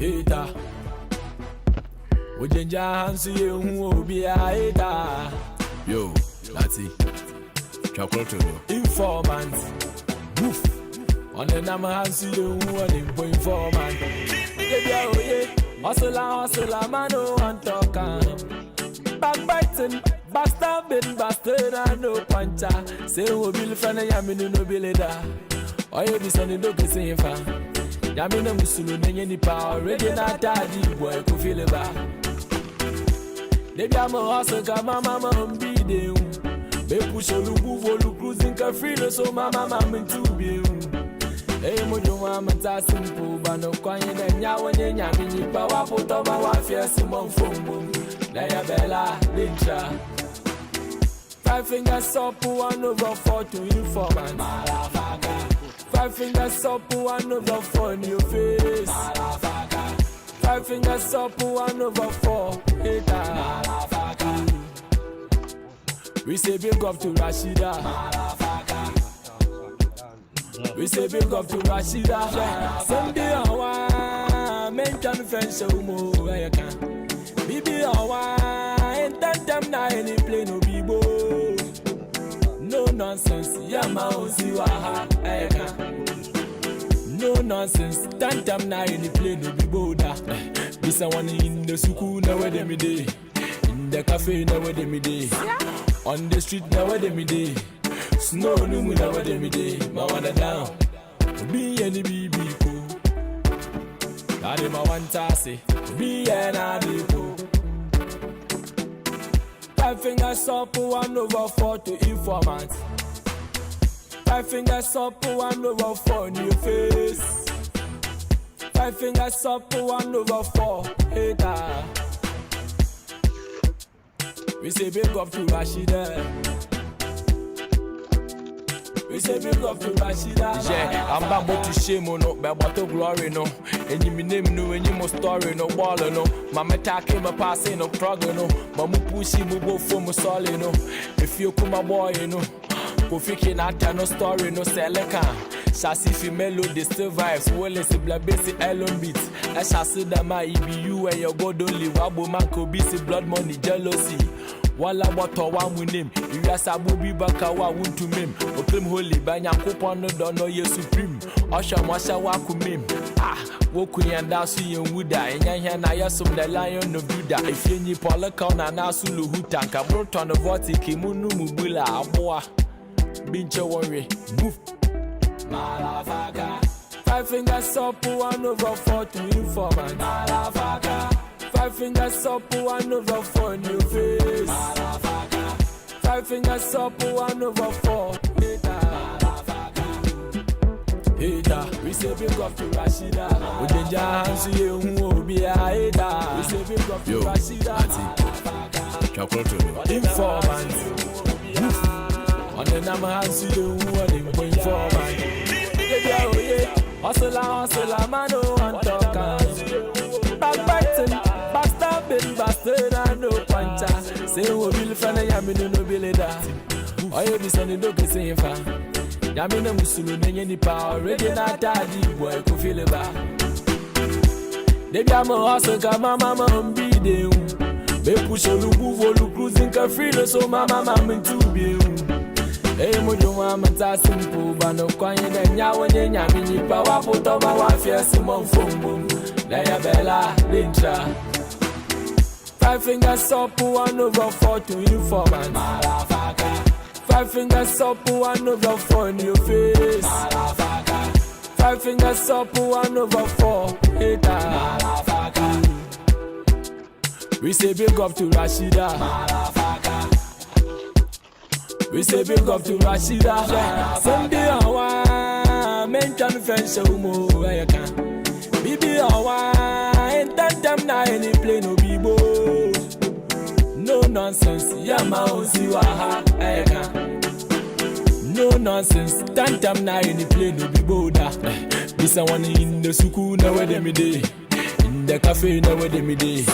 hater. Ojenja hansi ye hu obi a hater. Yo, that's it. Chocolate. Informant. Woof. On the name hansi ye hu on the informant. Baby oye, hustler man no one talk backbiting, backstabbing, bastard and no puncher. Say who bill friend yaminu no bilida. Oye bi sani doke say fa. Yamina musulu nenye ni pa already na daddy boy ko feel it ba. Debi am hustle ka mama mbi de. Be push olubu volu cruising ka free so mama mama to be. Hey mojo mama ta simple ba no kwanye na nya wonye nya mi pa wa poto ma wa fiesi mon fombo. Na ya bella lincha. 5 fingers up, 1/4 to informant. Motherfucker. 5 fingers up, 1/4 in your face. Motherfucker. 5 fingers up, 1/4 hater. Motherfucker. We say big up to Rashida. Motherfucker. We say big up to Rashida. Someday I want mention friends mo where you can. Bibi awa, ain't that them na any play no bibo. No nonsense, yama osi waha eka. No nonsense, that them na any play no bibo da. This one in the suku na where them day, in the cafe na where them day, on the street na where them day, snow no mu na where them day. Ma wanna down, be any bibi ko. Daddy ma wanta say, be an adipo. 5 fingers up, 1/4 to informant. 5 fingers up, 1/4 in your face. 5 fingers up, 1/4 hater. We say big up to Rashida. We say big up to Rashida. Yeah, I'm back to shame no, but to glory no. And you name no, and you must story no ball no. Mama talking my passing no struggle no. Mamu pushing mu go for mu solid no. If you come my boy no, go fiki na tell no story no seleka. Chassis fi melody still vibes. Well it's black basic alone beats. I chassis that my EBU and your god only wabo man could be blood money jealousy. Wala wato wa munim Iwa sabu bi baka wa wuntu mim Oklim holy banya kupon no dono ye supreme Osha mwasha wa kumim Woku yanda su yen wuda Enya na yasum the lion of Judah If yenyi polaka na nasu luhuta Kabroto no voti kimunu mubula Abwa Binche worry Move Motherfucker. 5 fingers up, 1/4 to informant. Motherfucker. 5 fingers up, 1/4 in your face. Motherfucker. 5 fingers up, 1/4 hater. Motherfucker. Hater. We say big up to Rashida. Ojenja hansi ye hu obi a hater. We say big up to Yo, Rashida. that's it. Chocolate. Informant. On the name hansi ye hu on the informant. Baby oye, hustler man no one talk backbiting, backstabbing, bastard and no puncher. Say who bill friend yaminu no bilida. Oye bi sani doke say fa. Yamina musulu nenye ni pa already na daddy boy ko feel it ba. Debi am hustle ka mama mbi de. Be push olubu volu cruising ka free so mama to be. Hey mojo mama ta simple ba no kwanye na nya wonye nya mi pa wa poto ma wa fiesi mon fombo. Na ya bella lincha. 5 fingers up, 1/4 to informant. Motherfucker. 5 fingers up, 1/4 in your face. Motherfucker. 5 fingers up, 1/4 hater. Motherfucker. We say big up to Rashida. Motherfucker. We say big up to Rashida. Someday I want mention friends mo where you can. Bibi awa, ain't that them na any play no bibo. No nonsense, yama osi waha eka. No nonsense, that them na any play no bibo da. This one in the suku na where them day, in the cafe na where them day.